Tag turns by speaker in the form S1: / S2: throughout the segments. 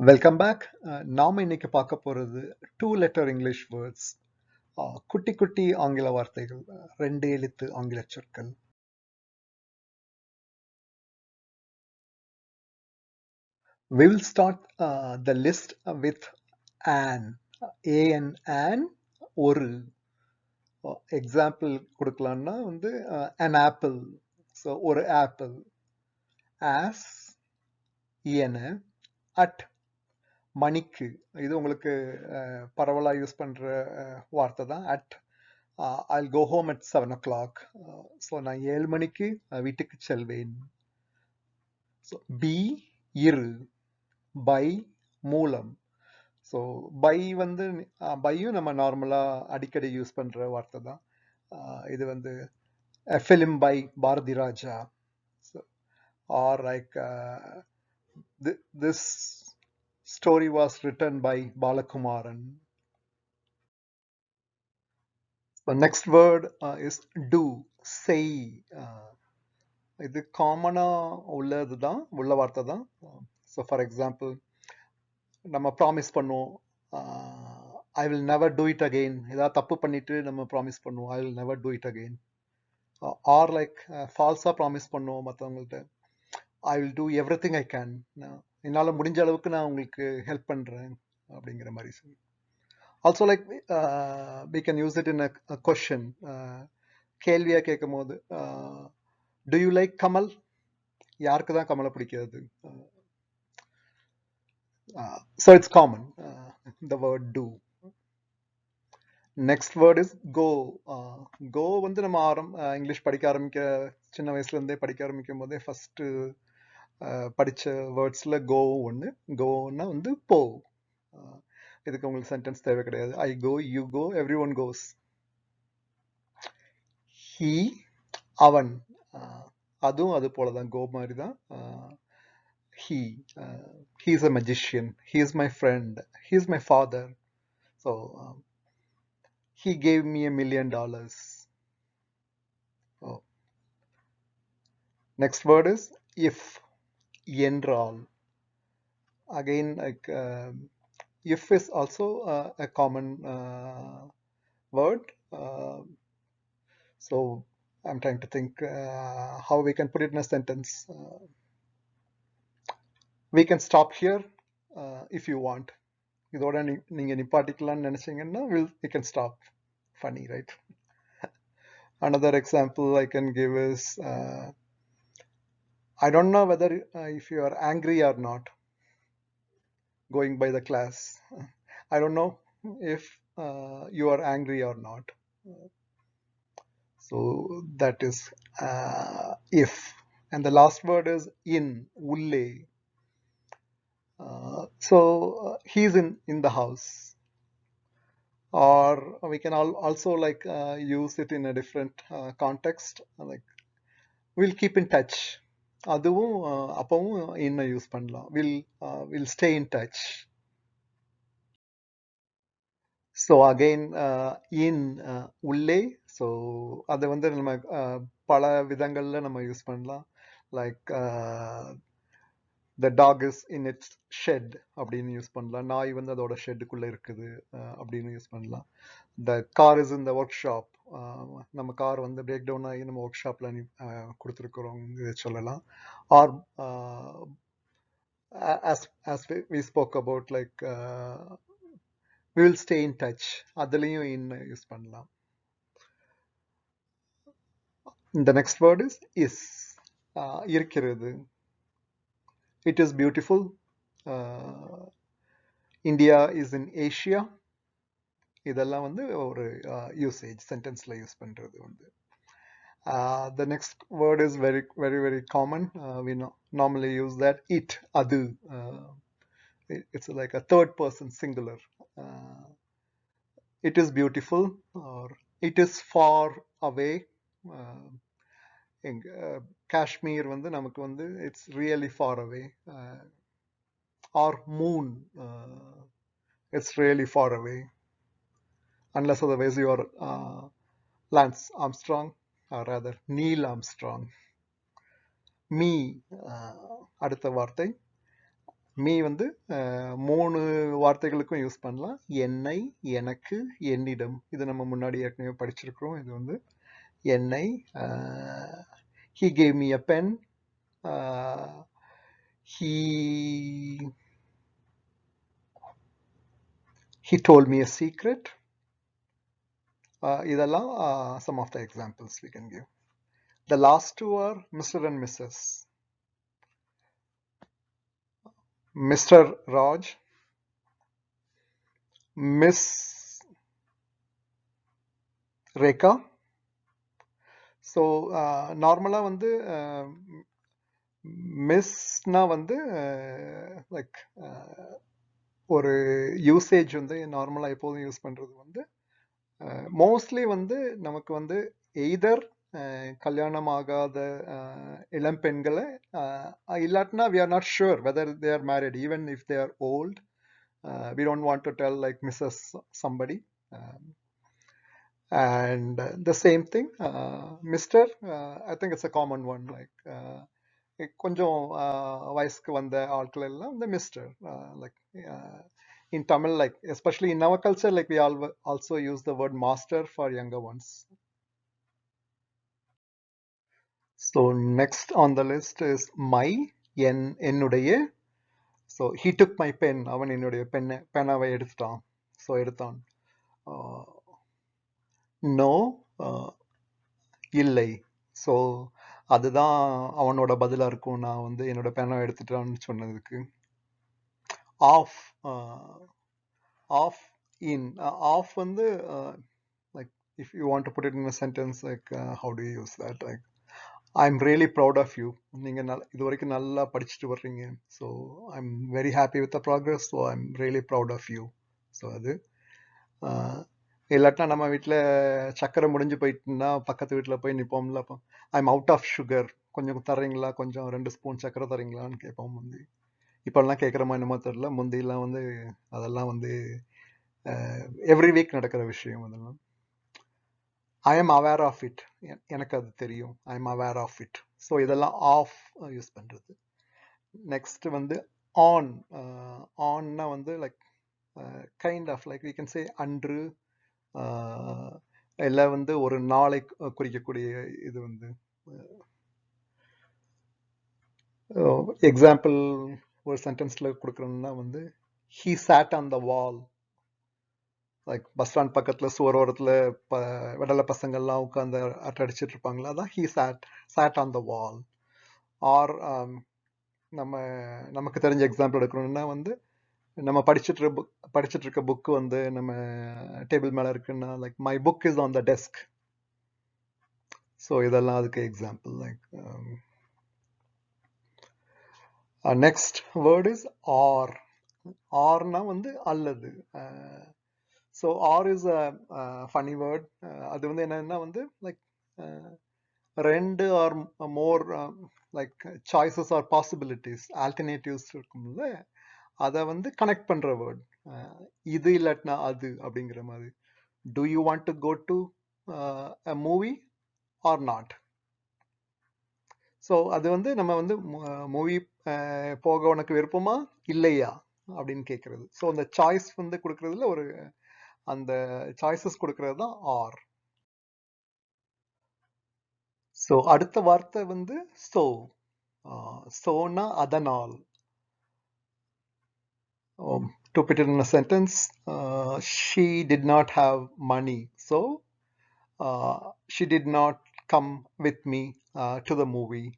S1: Welcome back. நாம இன்னைக்கு பார்க்க போறது டூ லெட்டர் இங்கிலீஷ் வேர்ட்ஸ், குட்டி குட்டி ஆங்கில வார்த்தைகள், ரெண்டு எழுத்து ஆங்கில சொற்கள். We will start the list with an. an ஒரு எக்ஸாம்பிள் கொடுக்கலாம்னா வந்து an apple. ஸோ ஒரு ஆப்பிள். as என at மணிக்கு. இது உங்களுக்கு பரவலாக யூஸ் பண்ற வார்த்தை தான் at. I'll go home at 7 o'clock. So நான் 7 மணிக்கு வீட்டுக்கு செல்வேன். ஸோ பி இரு, பை மூலம். ஸோ பை வந்து பையும் நம்ம நார்மலாக அடிக்கடி யூஸ் பண்ணுற வார்த்தை தான். இது வந்து a film by Bharathi Raja. or like this story was written by Balakumaran. The next word is do, say. இது காமனா உள்ள வார்த்தை தான். ஸோ ஃபார் எக்ஸாம்பிள் நம்ம ப்ராமிஸ் பண்ணுவோம், I will never do it again. ஏதாவது தப்பு பண்ணிட்டு நம்ம ப்ராமிஸ் பண்ணுவோம், I will never do it again. Or like ஃபால்ஸாக ப்ராமிஸ் பண்ணுவோம் மற்றவங்கள்ட்ட, I will do everything I can. என்னால் முடிஞ்ச அளவுக்கு நான் உங்களுக்கு ஹெல்ப் பண்ணுறேன் அப்படிங்கிற மாதிரி சொல்லி. Also like we can use it in a question. கேள்வியாக கேட்கும் போது, do you like கமல்? யாருக்கு தான் கமலை பிடிக்காது? So it's common, the word do. Next word is go. Go வந்து நம்ம இங்கிலீஷ் படிக்க ஆரம்பிக்க, சின்ன வயசுலேருந்தே படிக்க ஆரம்பிக்கும் போதே ஃபஸ்ட்டு படித்த வேர்ட்ஸில் கோ ஒன்று. கோன்னா வந்து போ. இதுக்கு உங்களுக்கு சென்டென்ஸ் தேவை கிடையாது. I go, you go, everyone goes. He அவன், அதுவும் அது போல தான், கோ மாதிரி தான். he is a magician, he is my friend, he is my father. So he gave me $1 million. Oh. Next word is if, என்றால். Again, like if is also a common word. So I'm trying to think how we can put it in a sentence. We can stop here if you want. இதோட நீங்க நிப்பாட்டிக்கலாம்னு நினைச்சீங்கன்னா we can stop. Funny, right? Another example I can give is I don't know whether if you are angry or not going by the class. I don't know if you are angry or not. So that is if. And the last word is in, ulle. So he's in the house. Or we can also like use it in a different context, like we'll keep in touch. அதுவும் அப்பவும் இன்ன use பண்ணலாம். will stay in touch. So again in, உள்ளே. So அதை வந்து நம்ம பல விதங்களில் நம்ம யூஸ் பண்ணலாம். Like the dog is in its shed அப்படின்னு யூஸ் பண்ணலாம். நாய் வந்து அதோட ஷெட்டுக்குள்ளே இருக்குது அப்படின்னு யூஸ் பண்ணலாம். the car is in the workshop. நம்ம கார் வந்து பிரேக் டவுன் ஆகி நம்ம ஒர்க் ஷாப்பில் கொடுத்துருக்குறோம் இதை சொல்லலாம். Or as we spoke about, like we will stay in touch, அதுலேயும் in யூஸ் பண்ணலாம். The next word is இருக்கிறது. It is beautiful. India is in Asia. இதெல்லாம் வந்து ஒரு யூசேஜ், சென்டென்ஸில் யூஸ் பண்ணுறது வந்து. The next word is very, very, very common. We normally use that. It, adu. It's like a third person singular. It is beautiful, or it is far away. Kashmir வந்து நமக்கு வந்து it's really far away. Or moon, it's really far away. Unless otherwise you are Lance Armstrong, or rather Neil Armstrong. Me, அடுத்த வார்த்தை. Me வந்து 3 வார்த்தைகளுக்கும் use பண்ணலாம். என்னை, எனக்கு, என்னிடம். இது நம்ம முன்னாடி ஏற்கனவே படிச்சிருக்கிறோம். இது வந்து என்னை. He gave me a pen. He told me a secret. இதெல்லாம் some of the examples we can give. The last two are Mr. and Mrs. Mr. Raj, Miss Rekha. So நார்மலாக வந்து மிஸ்னா வந்து லைக் ஒரு யூசேஜ் வந்து நார்மலாக எப்போதும் use பண்ணுறது வந்து மோஸ்ட்லி வந்து நமக்கு வந்து எய்தர் கல்யாணம் ஆகாத இளம் பெண்களை இல்லாட்டினா we are not sure whether they are married even if they are old. We don't want to tell like Mrs. somebody. And the same thing, Mr. I think it's a common one, like கொஞ்சம் வயசுக்கு வந்த ஆட்கள் எல்லாம் இந்த mister. Like in Tamil, like especially in our culture, like we also use the word master for younger ones. So next on the list is my, என்னுடைய. So he took my pen, அவன் என்னுடைய பெனாவை எடுத்துட்டான். So எடுத்தான். No, இல்லை. So அதுதான் அவனோட பதிலாக இருக்கும். நான் வந்து என்னோட பெனாவை எடுத்துட்டான்னு சொன்னதுக்கு. Of, of in. ஆஃப் வந்து like if you want to put it in a sentence, like how do you use that? Like I'm really proud of you. நீங்க இது வரைக்கும் நல்லா படிச்சுட்டு வர்றீங்க. So I'm very happy with the progress. So I'm really proud of you. So அது இல்லாட்டினா நம்ம வீட்டில் சக்கரை முடிஞ்சு போயிட்டுன்னா பக்கத்து வீட்டில் போய் நிற்போம்ல. அப்போ ஐம் அவுட் ஆஃப் சுகர், கொஞ்சம் தர்றீங்களா, கொஞ்சம் 2 ஸ்பூன் சக்கரை தர்றீங்களான்னு கேட்போம். முந்தி இப்போல்லாம் கேட்குறோமா என்னமோ தெரியல. முந்திலாம் வந்து அதெல்லாம் வந்து எவ்ரி வீக் நடக்கிற விஷயம். அதெல்லாம் I am aware of it, எனக்கு அது தெரியும். I am aware of it. So இதெல்லாம் ஆஃப் யூஸ் பண்ணுறது. நெக்ஸ்ட் வந்து ஆன். ஆன்னா வந்து like kind of like we can say அன்று, இல்லை வந்து ஒரு நாளை குறிக்கக்கூடிய இது வந்து. எக்ஸாம்பிள் ஒரு சென்டென்ஸில் கொடுக்குறோம்னா வந்து he sat on the wall. Like bus stand பக்கத்தில் சுவரோரத்தில் விடலை பசங்கள்லாம் உட்காந்து அடிச்சிட்டு இருப்பாங்களா, அதான் he sat on the wall. Or நமக்கு தெரிஞ்ச எக்ஸாம்பிள் எடுக்கணும்னா வந்து நம்ம படிச்சுட்டு இருக்க புக்கு வந்து நம்ம டேபிள் மேலே இருக்குன்னா like my book is on the desk. So இதெல்லாம் அதுக்கு example. Like next word is or. ஆர்னா வந்து அல்லது. So or is a funny word. அது வந்து என்னன்னா வந்து லைக் ரெண்டு or more like choices or possibilities, alternatives இருக்கும்ல, அதை வந்து கனெக்ட் பண்ற வேர்ட். இது இல்லாட்டினா அது அப்படிங்கிற மாதிரி. Do you want to go to a movie or not? So அது வந்து நம்ம வந்து மூவி போக உனக்கு விருப்பமா இல்லையா அப்படின்னு கேட்கறது. ஸோ அந்த சாய்ஸ் வந்து கொடுக்கறதுல ஒரு அந்த சாய்ஸஸ் கொடுக்கறது தான் ஆர். ஸோ அடுத்த வார்த்தை வந்து சோ. சோனா அதனால். To put it in a sentence, she did not have money, so she did not come with me to the movie.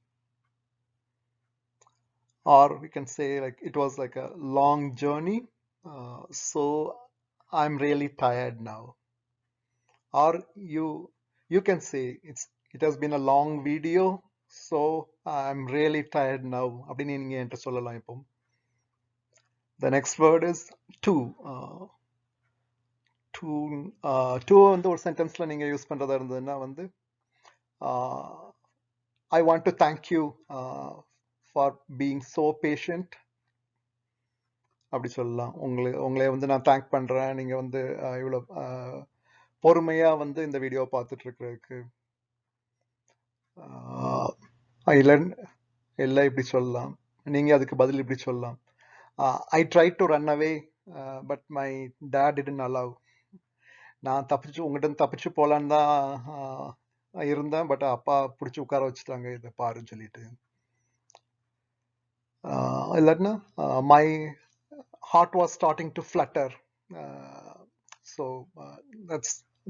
S1: Or we can say like it was like a long journey, so I'm really tired now. Or you can say it has been a long video, so I'm really tired now அப்படின்னு நீங்க என்கிட்ட சொல்லலாம். இப்போ the next word is to. to வந்து ஒரு சென்டென்ஸ்ல நீங்க use பண்றதா இருந்ததுன்னா வந்து I want to thank you for being so patient அப்படி சொல்லலாம். உங்களை வந்து நான் தேங்க் பண்றேன், நீங்க வந்து இவ்வளோ பொறுமையா வந்து இந்த வீடியோ பார்த்துட்டு இருக்கிறதுக்கு. இல்லை இப்படி சொல்லலாம், நீங்க அதுக்கு பதில் இப்படி சொல்லலாம். I tried to run away, but my dad didn't allow. நான் தப்பிச்சு உங்ககிட்ட தப்பிச்சு போலான்னு தான் இருந்தேன், பட் அப்பா பிடிச்சி உட்கார வச்சுட்டாங்க இதை பாருன்னு சொல்லிட்டு. இல்லாட்டினா my heart was starting to flutter. So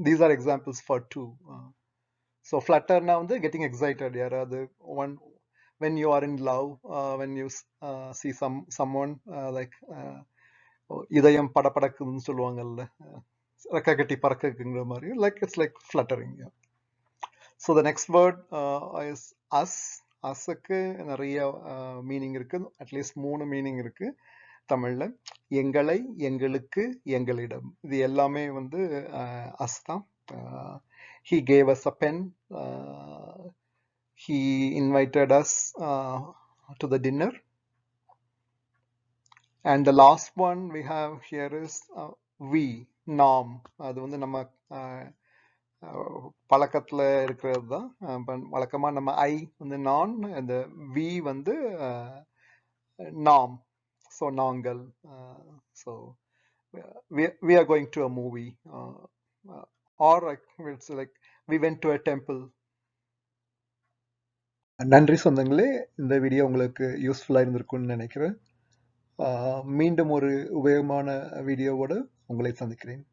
S1: these are examples for two. So flutter now the getting excited. யாராவது one when you are in love, when you see someone like இதயம் படபடக்குன்னு சொல்லுவாங்கல்ல, ரெக்க கட்டி பறக்குங்கிற மாதிரி, like it's like fluttering. Yeah. So the next word is us. அஸுக்கு நிறைய meaning இருக்கு, at least 3 meaning இருக்கு தமிழ்ல. எங்களை, எங்களுக்கு, எங்களிடம், இது எல்லாமே வந்து அஸ் தான். he gave us a pen, he invited us to the dinner, and the last one we have here is we, நாம். அது வந்து நம்ம பழக்கத்தில் இருக்கிறது தான். வழக்கமாக நம்ம ஐ வந்து நான், அந்த வி வந்து நாம். ஸோ நாங்கள். So we are going to a movie, or it's like we went to a temple. நன்றி சொந்தங்களே, இந்த வீடியோ உங்களுக்கு யூஸ்ஃபுல்லாக இருந்திருக்கும்னு நினைக்கிறேன். மீண்டும் ஒரு உபயோகமான வீடியோவோடு உங்களை சந்திக்கிறேன்.